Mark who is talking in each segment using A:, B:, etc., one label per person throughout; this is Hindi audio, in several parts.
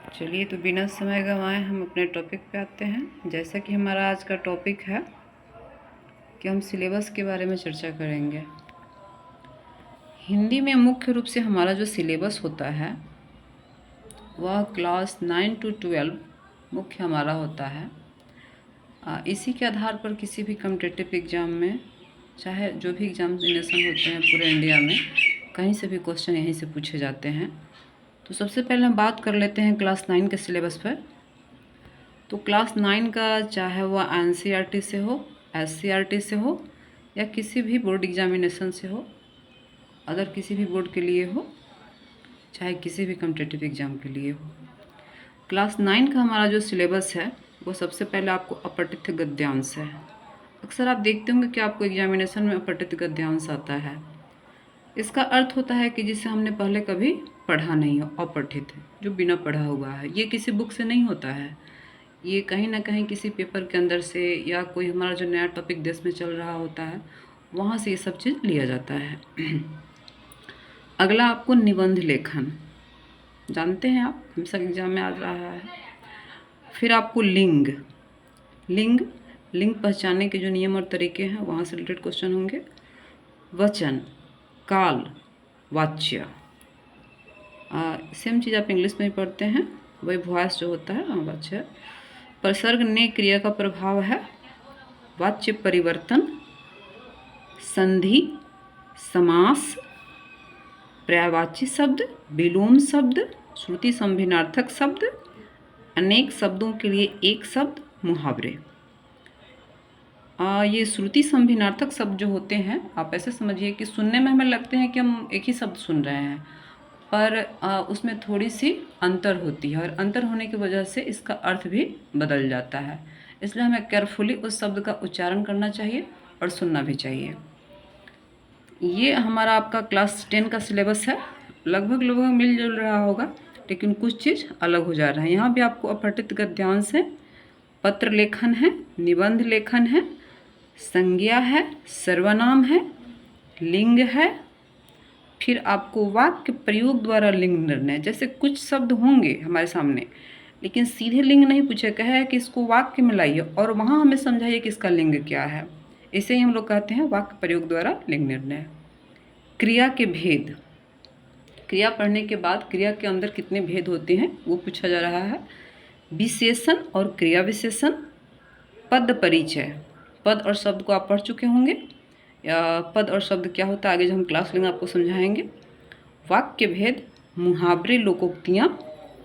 A: चलिए तो बिना समय गंवाए हम अपने टॉपिक पे आते हैं। जैसा कि हमारा आज का टॉपिक है कि हम सिलेबस के बारे में चर्चा करेंगे। हिंदी में मुख्य रूप से हमारा जो सिलेबस होता है वह क्लास 9 to 12 मुख्य हमारा होता है। इसी के आधार पर किसी भी कॉम्पिटिटिव एग्ज़ाम में, चाहे जो भी एग्जामिनेशन होते हैं पूरे इंडिया में, कहीं से भी क्वेश्चन यहीं से पूछे जाते हैं। तो सबसे पहले हम बात कर लेते हैं क्लास 9 के सिलेबस पर। तो क्लास 9 का चाहे वह NCERT से हो, SCERT से हो या किसी भी बोर्ड एग्जामिनेशन से हो, अदर किसी भी बोर्ड के लिए हो, चाहे किसी भी कॉम्पिटिटिव एग्ज़ाम के लिए हो, क्लास 9 का हमारा जो सिलेबस है वो सबसे पहले आपको अपठित गद्यांश है। अक्सर आप देखते होंगे कि आपको एग्जामिनेशन में अपठित गद्यांश आता है। इसका अर्थ होता है कि जिसे हमने पहले कभी पढ़ा नहीं हो, अपठित, जो बिना पढ़ा हुआ है। ये किसी बुक से नहीं होता है, ये कहीं ना कहीं किसी पेपर के अंदर से या कोई हमारा जो नया टॉपिक देश में चल रहा होता है वहाँ से ये सब चीज़ लिया जाता है। अगला आपको निबंध लेखन, जानते हैं आप, हमेशा एग्जाम में आ रहा है। फिर आपको लिंग लिंग लिंग पहचानने के जो नियम और तरीके हैं वहाँ से रिलेटेड क्वेश्चन होंगे। वचन, काल, वाच्य, सेम चीज़ आप इंग्लिश में पढ़ते हैं, वही वॉइस जो होता है वाच्य। प्रसर्ग ने क्रिया का प्रभाव है। वाच्य परिवर्तन, संधि, समास, पर्यायवाची शब्द, विलोम शब्द, श्रुति संभिन्नार्थक शब्द, अनेक शब्दों के लिए एक शब्द, मुहावरे। ये श्रुति संभिन्नार्थक शब्द जो होते हैं, आप ऐसे समझिए कि सुनने में हमें लगते हैं कि हम एक ही शब्द सुन रहे हैं, पर उसमें थोड़ी सी अंतर होती है और अंतर होने की वजह से इसका अर्थ भी बदल जाता है। इसलिए हमें केयरफुली उस शब्द का उच्चारण करना चाहिए और सुनना भी चाहिए। ये हमारा आपका क्लास 10 का सिलेबस है। लगभग मिलजुल रहा होगा, लेकिन कुछ चीज़ अलग हो जा रहा है। यहाँ भी आपको अपठित गद्यांश है, पत्र लेखन है, निबंध लेखन है, संज्ञा है, सर्वनाम है, लिंग है। फिर आपको वाक्य प्रयोग द्वारा लिंग निर्णय, जैसे कुछ शब्द होंगे हमारे सामने लेकिन सीधे लिंग नहीं पूछे, कहे है कि इसको वाक्य में लाइए और वहाँ हमें समझाइए कि इसका लिंग क्या है। इसे ही हम लोग कहते हैं वाक्य प्रयोग द्वारा लिंग निर्णय। क्रिया के भेद, क्रिया पढ़ने के बाद क्रिया के अंदर कितने भेद होते हैं वो पूछा जा रहा है। विशेषण और क्रिया विशेषण। पद परिचय, पद और शब्द को आप पढ़ चुके होंगे, या पद और शब्द क्या होता है आगे जो हम क्लास लेंगे आपको समझाएंगे। वाक्य भेद, मुहावरे, लोकोक्तियाँ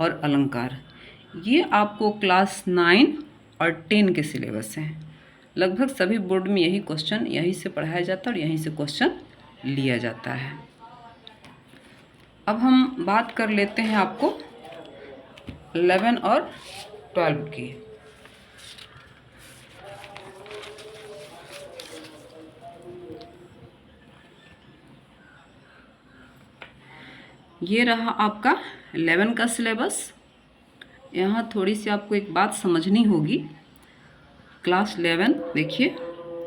A: और अलंकार, ये आपको क्लास 9 और 10 के सिलेबस हैं। लगभग सभी बोर्ड में यही क्वेश्चन यहीं से पढ़ाया जाता है और यहीं से क्वेश्चन लिया जाता है। अब हम बात कर लेते हैं आपको 11 और 12 की। ये रहा आपका 11 का सिलेबस। यहाँ थोड़ी सी आपको एक बात समझनी होगी। क्लास 11 देखिए,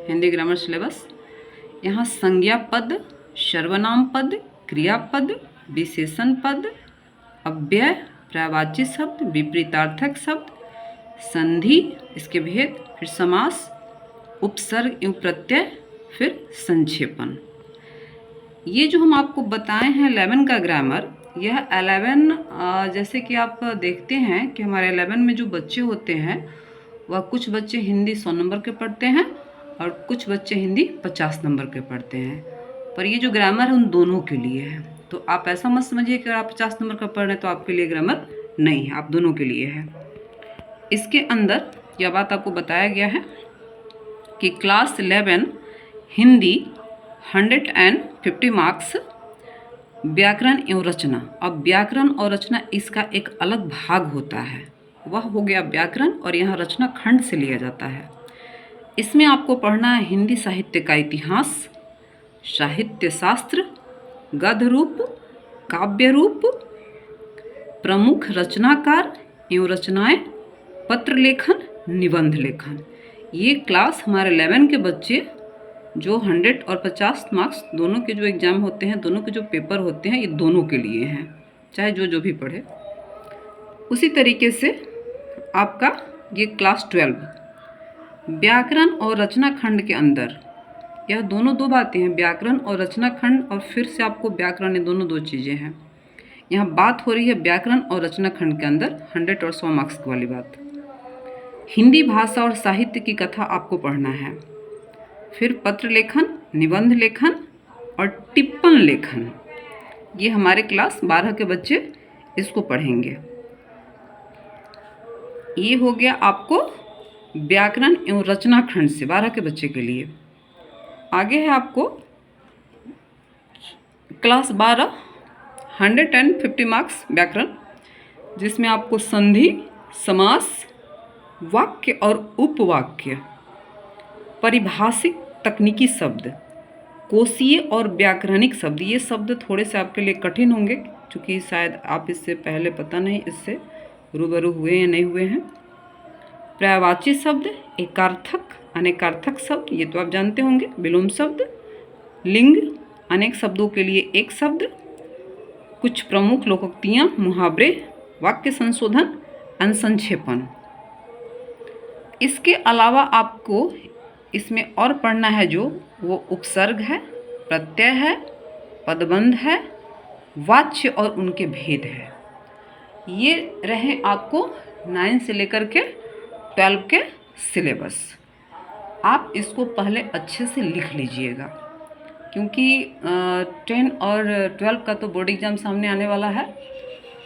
A: हिंदी ग्रामर सिलेबस। यहाँ संज्ञा पद, सर्वनाम पद, क्रियापद, विशेषण पद, अव्यय, पर्यायवाची शब्द, विपरीतार्थक शब्द, संधि, इसके भेद, फिर समास, उपसर्ग एवं प्रत्यय, फिर संक्षेपण। ये जो हम आपको बताए हैं 11 का ग्रामर, यह 11 जैसे कि आप देखते हैं कि हमारे 11 में जो बच्चे होते हैं वह कुछ बच्चे हिंदी 100 नंबर के पढ़ते हैं और कुछ बच्चे हिंदी 50 नंबर के पढ़ते हैं। पर ये जो ग्रामर है उन दोनों के लिए है। तो आप ऐसा मत समझिए कि आप 50 नंबर का पढ़ रहे हैं तो आपके लिए ग्रामर नहीं है, आप दोनों के लिए है। इसके अंदर यह बात आपको बताया गया है कि क्लास 11 हिंदी 150 मार्क्स, व्याकरण एवं रचना। अब व्याकरण और रचना इसका एक अलग भाग होता है, वह हो गया व्याकरण, और यहाँ रचना खंड से लिया जाता है। इसमें आपको पढ़ना है हिंदी साहित्य का इतिहास, साहित्य शास्त्र, गद्य रूप, काव्य रूप, प्रमुख रचनाकार एवं रचनाएं, पत्र लेखन, निबंध लेखन। ये क्लास हमारे 11 के बच्चे जो 100 और 50 मार्क्स दोनों के जो एग्ज़ाम होते हैं, दोनों के जो पेपर होते हैं, ये दोनों के लिए हैं, चाहे जो भी पढ़े। उसी तरीके से आपका ये क्लास 12 व्याकरण और रचना खंड के अंदर, यह दोनों दो बातें हैं, व्याकरण और रचना खंड, और फिर से आपको व्याकरण, ये दोनों दो चीज़ें हैं। यहाँ बात हो रही है व्याकरण और रचना खंड के अंदर 100 और 100 मार्क्स वाली बात। हिंदी भाषा और साहित्य की कथा आपको पढ़ना है, फिर पत्र लेखन, निबंध लेखन और टिप्पण लेखन, ये हमारे क्लास 12 के बच्चे इसको पढ़ेंगे। ये हो गया आपको व्याकरण एवं रचना खंड से 12 के बच्चे के लिए। आगे है आपको क्लास 12 150 मार्क्स व्याकरण, जिसमें आपको संधि, समास, वाक्य और उपवाक्य, परिभाषिक तकनीकी शब्द, कोशीय और व्याकरणिक शब्द, ये शब्द थोड़े से आपके लिए कठिन होंगे क्योंकि शायद आप इससे पहले पता नहीं इससे रूबरू हुए या नहीं हुए हैं। पर्यायवाची शब्द, एकार्थक, अनेकार्थक शब्द, ये तो आप जानते होंगे, विलोम शब्द, लिंग, अनेक शब्दों के लिए एक शब्द, कुछ प्रमुख लोकोक्तियाँ, मुहावरे, वाक्य संशोधन, अनुसंक्षेपण। इसके अलावा आपको इसमें और पढ़ना है जो वो उपसर्ग है, प्रत्यय है, पदबंध है, वाच्य और उनके भेद है। ये रहे आपको 9 से लेकर के 12 के सिलेबस। आप इसको पहले अच्छे से लिख लीजिएगा क्योंकि 10 और 12 का तो बोर्ड एग्ज़ाम सामने आने वाला है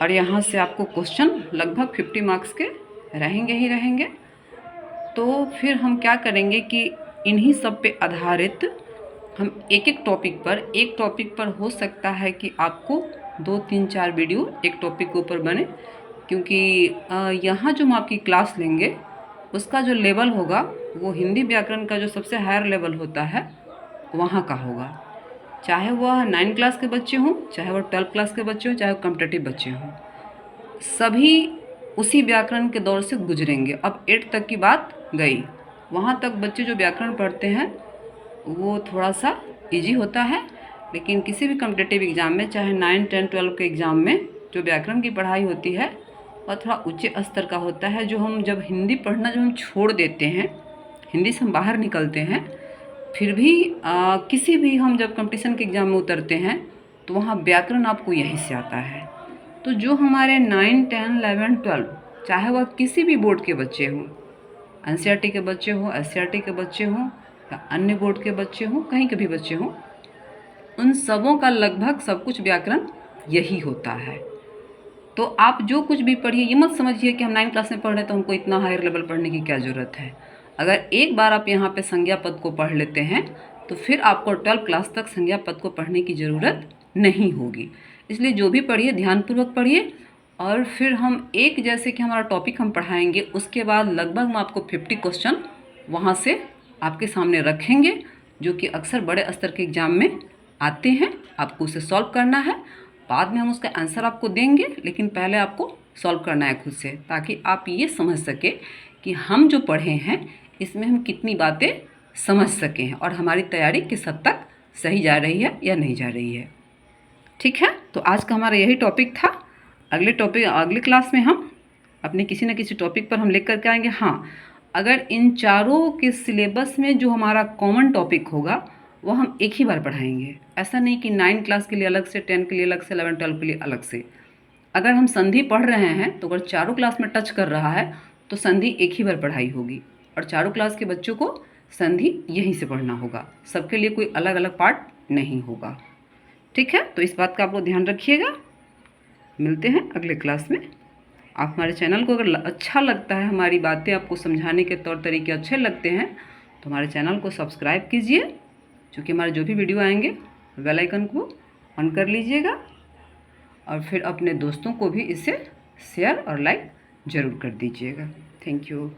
A: और यहाँ से आपको क्वेश्चन लगभग 50 मार्क्स के रहेंगे ही रहेंगे। तो फिर हम क्या करेंगे कि इन्हीं सब पे आधारित हम एक टॉपिक पर हो सकता है कि आपको 2, 3, 4 वीडियो एक टॉपिक के ऊपर बने, क्योंकि यहाँ जो हम आपकी क्लास लेंगे उसका जो लेवल होगा वो हिंदी व्याकरण का जो सबसे हायर लेवल होता है वहाँ का होगा, चाहे वह 9 क्लास के बच्चे हों, चाहे वह 12 क्लास के बच्चे हों, चाहे वो कॉम्पिटिटिव बच्चे हों, सभी उसी व्याकरण के दौर से गुजरेंगे। अब 8 तक की बात गई, वहाँ तक बच्चे जो व्याकरण पढ़ते हैं वो थोड़ा सा इजी होता है, लेकिन किसी भी कॉम्पिटिटिव एग्ज़ाम में, चाहे 9, 10, 12 के एग्ज़ाम में जो व्याकरण की पढ़ाई होती है वह थोड़ा उच्च स्तर का होता है। जो हम जब हिंदी पढ़ना जब हम छोड़ देते हैं, हिंदी से हम बाहर निकलते हैं, फिर भी किसी भी हम जब कंपटीशन के एग्ज़ाम में उतरते हैं तो वहाँ व्याकरण आपको यहीं से आता है। तो जो हमारे 9, 10, 11, 12, चाहे वह किसी भी बोर्ड के बच्चे हों, एनसीईआरटी के बच्चे हों, एससीईआरटी के बच्चे हों या अन्य बोर्ड के बच्चे हों, कहीं के भी बच्चे हों, उन सबों का लगभग सब कुछ व्याकरण यही होता है। तो आप जो कुछ भी पढ़िए, ये मत समझिए कि हम 9 क्लास में पढ़ रहे तो हमको इतना हायर लेवल पढ़ने की क्या ज़रूरत है। अगर एक बार आप यहाँ पे संज्ञा पद को पढ़ लेते हैं तो फिर आपको 12 क्लास तक संज्ञा पद को पढ़ने की ज़रूरत नहीं होगी। इसलिए जो भी पढ़िए ध्यानपूर्वक पढ़िए, और फिर हम एक जैसे कि हमारा टॉपिक हम पढ़ाएंगे उसके बाद लगभग हम आपको 50 क्वेश्चन वहाँ से आपके सामने रखेंगे जो कि अक्सर बड़े स्तर के एग्ज़ाम में आते हैं। आपको उसे सॉल्व करना है, बाद में हम उसका आंसर आपको देंगे, लेकिन पहले आपको सॉल्व करना है खुद से, ताकि आप ये समझ सके कि हम जो पढ़े हैं इसमें हम कितनी बातें समझ सके हैं और हमारी तैयारी किस हद तक सही जा रही है या नहीं जा रही है। ठीक है, तो आज का हमारा यही टॉपिक था। अगले क्लास में हम अपने किसी न किसी टॉपिक पर हम लेकर के आएंगे। हाँ, अगर इन चारों के सिलेबस में जो हमारा कॉमन टॉपिक होगा वो हम एक ही बार पढ़ाएंगे। ऐसा नहीं कि 9 क्लास के लिए अलग से, 10 के लिए अलग से, 11, 12 के लिए अलग से। अगर हम संधि पढ़ रहे हैं तो अगर चारों क्लास में टच कर रहा है तो संधि एक ही बार पढ़ाई होगी और चारों क्लास के बच्चों को संधि यहीं से पढ़ना होगा। सबके लिए कोई अलग अलग पार्ट नहीं होगा। ठीक है, तो इस बात का आप लोग ध्यान रखिएगा। मिलते हैं अगले क्लास में। आप हमारे चैनल को अगर अच्छा लगता है, हमारी बातें आपको समझाने के तौर तरीके अच्छे लगते हैं तो हमारे चैनल को सब्सक्राइब कीजिए, क्योंकि हमारे जो भी वीडियो आएंगे बेल आइकन को ऑन कर लीजिएगा और फिर अपने दोस्तों को भी इसे शेयर और लाइक ज़रूर कर दीजिएगा। Thank you.